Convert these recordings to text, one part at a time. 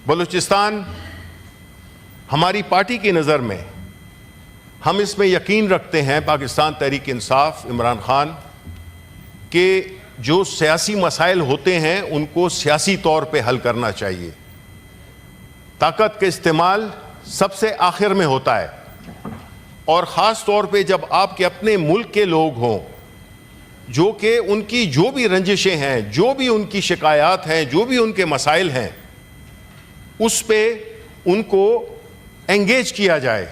بلوچستان ہماری پارٹی کی نظر میں ہم اس میں یقین رکھتے ہیں، پاکستان تحریک انصاف عمران خان، کہ جو سیاسی مسائل ہوتے ہیں ان کو سیاسی طور پہ حل کرنا چاہیے۔ طاقت کا استعمال سب سے آخر میں ہوتا ہے، اور خاص طور پہ جب آپ کے اپنے ملک کے لوگ ہوں جو کہ ان کی جو بھی رنجشیں ہیں، جو بھی ان کی شکایات ہیں، جو بھی ان کے مسائل ہیں، اس پہ ان کو انگیج کیا جائے۔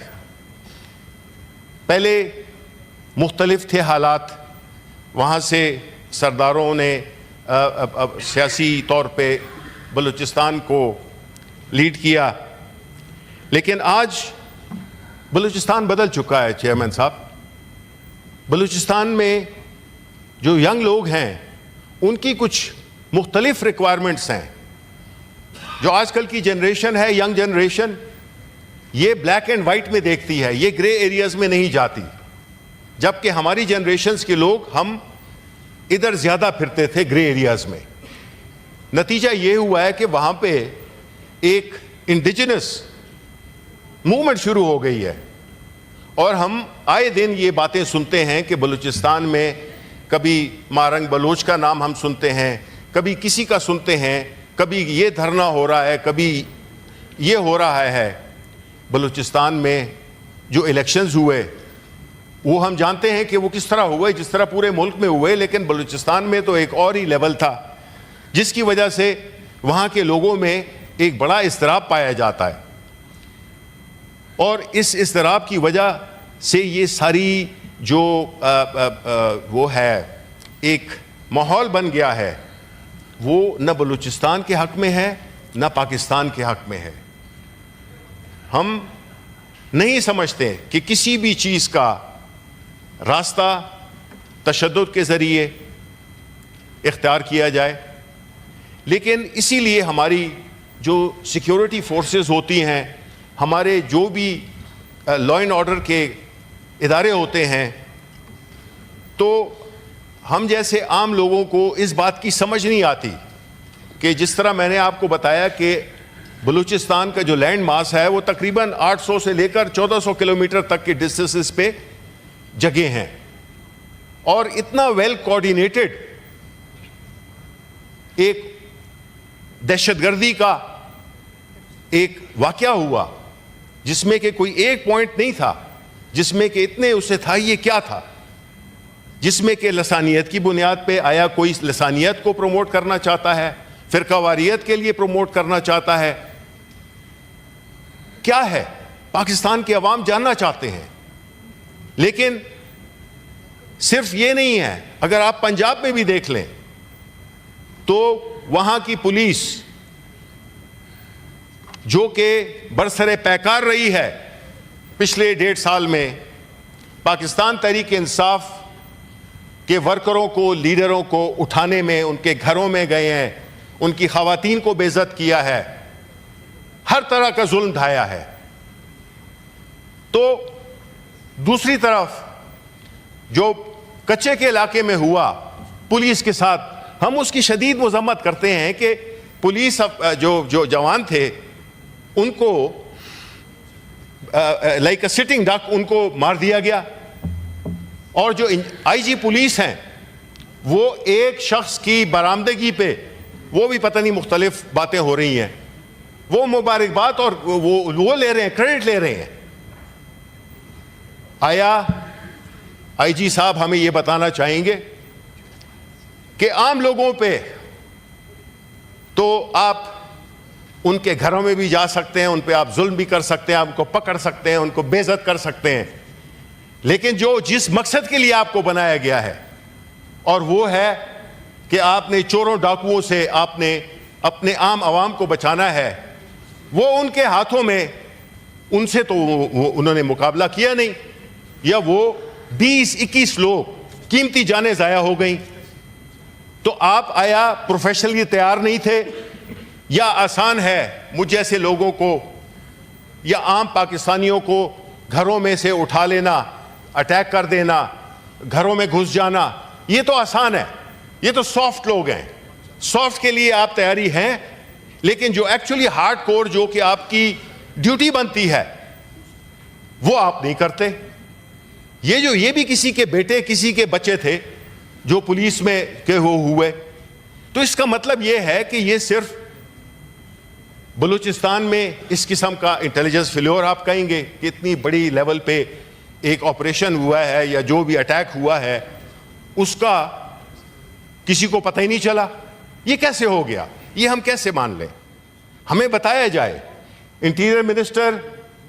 پہلے مختلف تھے حالات، وہاں سے سرداروں نے سیاسی طور پہ بلوچستان کو لیڈ کیا، لیکن آج بلوچستان بدل چکا ہے چیئرمین صاحب۔ بلوچستان میں جو ینگ لوگ ہیں ان کی کچھ مختلف ریکوائرمنٹس ہیں۔ جو آج کل کی جنریشن ہے، ینگ جنریشن، یہ بلیک اینڈ وائٹ میں دیکھتی ہے، یہ گرے ایریاز میں نہیں جاتی، جبکہ ہماری جنریشنز کے لوگ ہم ادھر زیادہ پھرتے تھے گرے ایریاز میں۔ نتیجہ یہ ہوا ہے کہ وہاں پہ ایک انڈیجنس موومنٹ شروع ہو گئی ہے، اور ہم آئے دن یہ باتیں سنتے ہیں کہ بلوچستان میں کبھی مارنگ بلوچ کا نام ہم سنتے ہیں، کبھی کسی کا سنتے ہیں، کبھی یہ دھرنا ہو رہا ہے، کبھی یہ ہو رہا ہے۔ بلوچستان میں جو الیکشنز ہوئے وہ ہم جانتے ہیں کہ وہ کس طرح ہوئے، جس طرح پورے ملک میں ہوئے، لیکن بلوچستان میں تو ایک اور ہی لیول تھا، جس کی وجہ سے وہاں کے لوگوں میں ایک بڑا اضطراب پایا جاتا ہے، اور اس اضطراب کی وجہ سے یہ ساری جو وہ ہے ایک ماحول بن گیا ہے، وہ نہ بلوچستان کے حق میں ہے نہ پاکستان کے حق میں ہے۔ ہم نہیں سمجھتے کہ کسی بھی چیز کا راستہ تشدد کے ذریعے اختیار کیا جائے، لیکن اسی لیے ہماری جو سیکیورٹی فورسز ہوتی ہیں، ہمارے جو بھی لا اینڈ آرڈر کے ادارے ہوتے ہیں، تو ہم جیسے عام لوگوں کو اس بات کی سمجھ نہیں آتی کہ جس طرح میں نے آپ کو بتایا کہ بلوچستان کا جو لینڈ ماس ہے وہ تقریباً 800 سے لے کر 1400 کلومیٹر تک کے ڈسٹنسز پہ جگہ ہیں، اور اتنا ویل کوآرڈینیٹڈ ایک دہشت گردی کا ایک واقعہ ہوا جس میں کہ کوئی ایک پوائنٹ نہیں تھا جس میں کہ اتنے اسے تھا یہ کیا تھا، جس میں کہ لسانیت کی بنیاد پہ آیا کوئی لسانیت کو پروموٹ کرنا چاہتا ہے، فرقہ واریت کے لیے پروموٹ کرنا چاہتا ہے۔ کیا ہے پاکستان کے عوام جاننا چاہتے ہیں، لیکن صرف یہ نہیں ہے۔ اگر آپ پنجاب میں بھی دیکھ لیں تو وہاں کی پولیس جو کہ برسر پیکار رہی ہے پچھلے 1.5 سال میں، پاکستان تحریک انصاف کے ورکروں کو، لیڈروں کو اٹھانے میں ان کے گھروں میں گئے ہیں، ان کی خواتین کو بے عزت کیا ہے، ہر طرح کا ظلم ڈھایا ہے۔ تو دوسری طرف جو کچے کے علاقے میں ہوا پولیس کے ساتھ، ہم اس کی شدید مذمت کرتے ہیں کہ پولیس جو جوان تھے ان کو لائک اے سٹنگ ڈک ان کو مار دیا گیا، اور جو آئی جی پولیس ہیں وہ ایک شخص کی برآمدگی پہ وہ بھی پتہ نہیں مختلف باتیں ہو رہی ہیں، وہ مبارکباد اور وہ لے رہے ہیں، کریڈٹ لے رہے ہیں۔ آیا آئی جی صاحب ہمیں یہ بتانا چاہیں گے کہ عام لوگوں پہ تو آپ ان کے گھروں میں بھی جا سکتے ہیں، ان پہ آپ ظلم بھی کر سکتے ہیں، آپ کو پکڑ سکتے ہیں، ان کو بے عزت کر سکتے ہیں، لیکن جس مقصد کے لیے آپ کو بنایا گیا ہے، اور وہ ہے کہ آپ نے چوروں ڈاکوؤں سے آپ نے اپنے عام عوام کو بچانا ہے، وہ ان کے ہاتھوں میں ان سے تو انہوں نے مقابلہ کیا نہیں، یا وہ 20-21 لوگ قیمتی جانیں ضائع ہو گئیں۔ تو آپ آیا پروفیشنلی تیار نہیں تھے، یا آسان ہے مجھ جیسے لوگوں کو یا عام پاکستانیوں کو گھروں میں سے اٹھا لینا، اٹیک کر دینا، گھروں میں گھس جانا، یہ تو آسان ہے، یہ تو سافٹ لوگ ہیں، سافٹ کے لیے آپ تیاری ہیں، لیکن جو ایکچولی ہارڈ کور جو کہ آپ کی ڈیوٹی بنتی ہے وہ آپ نہیں کرتے. یہ بھی کسی کے بیٹے کسی کے بچے تھے جو پولیس میں کے ہوئے. تو اس کا مطلب یہ ہے کہ یہ صرف بلوچستان میں اس قسم کا انٹیلیجنس فیلور آپ کہیں گے کہ اتنی بڑی لیول پہ ایک آپریشن ہوا ہے یا جو بھی اٹیک ہوا ہے اس کا کسی کو پتہ ہی نہیں چلا؟ یہ کیسے ہو گیا؟ یہ ہم کیسے مان لیں؟ ہمیں بتایا جائے. انٹیریئر منسٹر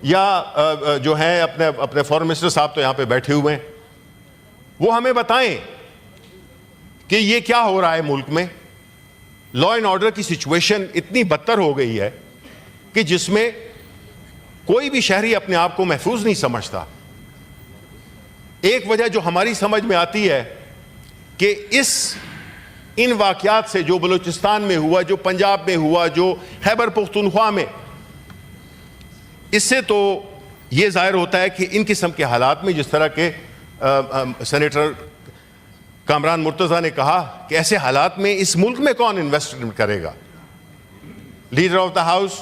یا جو ہیں اپنے فارن منسٹر صاحب تو یہاں پہ بیٹھے ہوئے ہیں, وہ ہمیں بتائیں کہ یہ کیا ہو رہا ہے ملک میں. لا اینڈ آرڈر کی سچویشن اتنی بدتر ہو گئی ہے کہ جس میں کوئی بھی شہری اپنے آپ کو محفوظ نہیں سمجھتا. ایک وجہ جو ہماری سمجھ میں آتی ہے کہ ان واقعات سے جو بلوچستان میں ہوا, جو پنجاب میں ہوا, جو خیبر پختونخوا میں, اس سے تو یہ ظاہر ہوتا ہے کہ ان قسم کے حالات میں جس طرح کے سینیٹر کامران مرتضیٰ نے کہا کہ ایسے حالات میں اس ملک میں کون انویسٹمنٹ کرے گا. لیڈر آف دا ہاؤس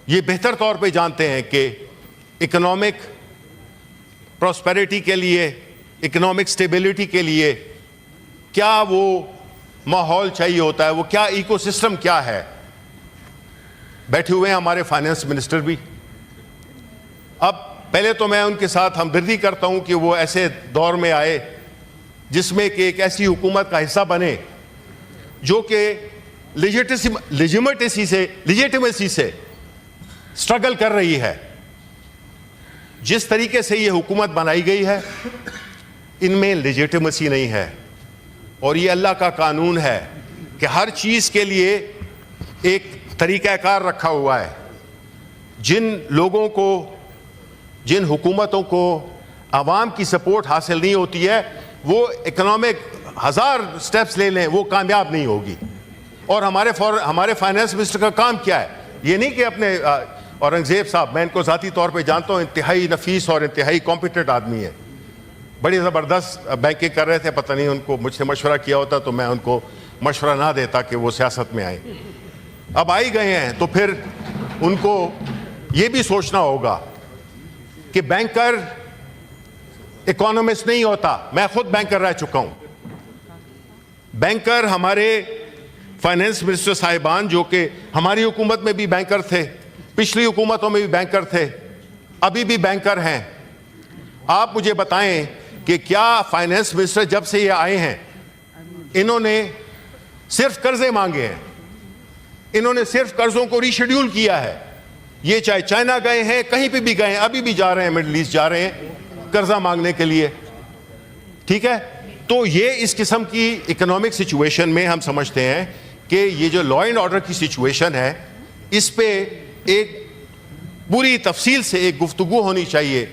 یہ بہتر طور پہ جانتے ہیں کہ اکنامک پراسپیرٹی کے لیے, اکنامک سٹیبلٹی کے لیے کیا وہ ماحول چاہیے ہوتا ہے, وہ کیا ایکو سسٹم کیا ہے. بیٹھے ہوئے ہیں ہمارے فائنانس منسٹر بھی. اب پہلے تو میں ان کے ساتھ ہمدردی کرتا ہوں کہ وہ ایسے دور میں آئے جس میں کہ ایک ایسی حکومت کا حصہ بنے جو کہ لیجیمیسی سے سٹرگل کر رہی ہے. جس طریقے سے یہ حکومت بنائی گئی ہے ان میں لیجیٹیمیسی نہیں ہے, اور یہ اللہ کا قانون ہے کہ ہر چیز کے لیے ایک طریقہ کار رکھا ہوا ہے. جن لوگوں کو, جن حکومتوں کو عوام کی سپورٹ حاصل نہیں ہوتی ہے وہ اکنامک 1000 سٹیپس لے لیں وہ کامیاب نہیں ہوگی. اور ہمارے فائنانس منسٹر کا کام کیا ہے؟ یہ نہیں کہ اپنے اورنگزیب صاحب, میں ان کو ذاتی طور پہ جانتا ہوں, انتہائی نفیس اور انتہائی کمپیٹنٹ آدمی ہے, بڑی زبردست بینکنگ کر رہے تھے. پتہ نہیں ان کو مجھ سے مشورہ کیا ہوتا تو میں ان کو مشورہ نہ دیتا کہ وہ سیاست میں آئیں. اب آئی گئے ہیں تو پھر ان کو یہ بھی سوچنا ہوگا کہ بینکر اکانومسٹ نہیں ہوتا. میں خود بینکر رہ چکا ہوں. بینکر ہمارے فائنانس منسٹر صاحبان جو کہ ہماری حکومت میں بھی بینکر تھے, پچھلی حکومتوں میں بھی بینکر تھے, ابھی بھی بینکر ہیں. آپ مجھے بتائیں کہ کیا فائنانس منسٹر جب سے یہ آئے ہیں انہوں نے صرف قرضے مانگے ہیں؟ انہوں نے صرف قرضوں کو ری شیڈیول کیا ہے. یہ چاہے چائنا گئے ہیں, کہیں پہ بھی گئے ہیں, ابھی بھی جا رہے ہیں مڈل ایسٹ جا رہے ہیں قرضہ مانگنے کے لیے. ٹھیک ہے, تو یہ اس قسم کی اکنامک سچویشن میں ہم سمجھتے ہیں کہ یہ جو لا اینڈ آرڈر کی سچویشن ہے اس پہ ایک پوری تفصیل سے ایک گفتگو ہونی چاہیے.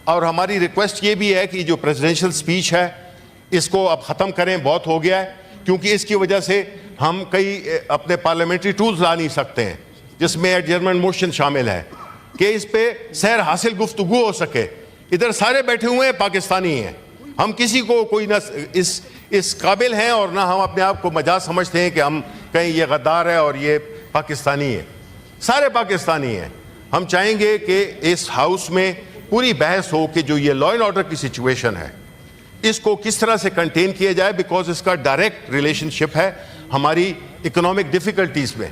اور ہماری ریکویسٹ یہ بھی ہے کہ جو پریزیڈنشل سپیچ ہے اس کو اب ختم کریں, بہت ہو گیا ہے, کیونکہ اس کی وجہ سے ہم کئی اپنے پارلیمنٹری ٹولز لا نہیں سکتے ہیں جس میں ایڈجرمنٹ موشن شامل ہے کہ اس پہ سیر حاصل گفتگو ہو سکے. ادھر سارے بیٹھے ہوئے ہیں پاکستانی ہیں, ہم کسی کو کوئی نہ اس قابل ہیں اور نہ ہم اپنے آپ کو مجاز سمجھتے ہیں کہ ہم کہیں یہ غدار ہے اور یہ پاکستانی ہے. سارے پاکستانی ہیں. ہم چاہیں گے کہ اس ہاؤس میں پوری بحث ہو کہ جو یہ لا اینڈ آرڈر کی سچویشن ہے اس کو کس طرح سے کنٹین کیا جائے, بیکاز اس کا ڈائریکٹ ریلیشن شپ ہے ہماری اکنامک ڈیفیکلٹیز میں.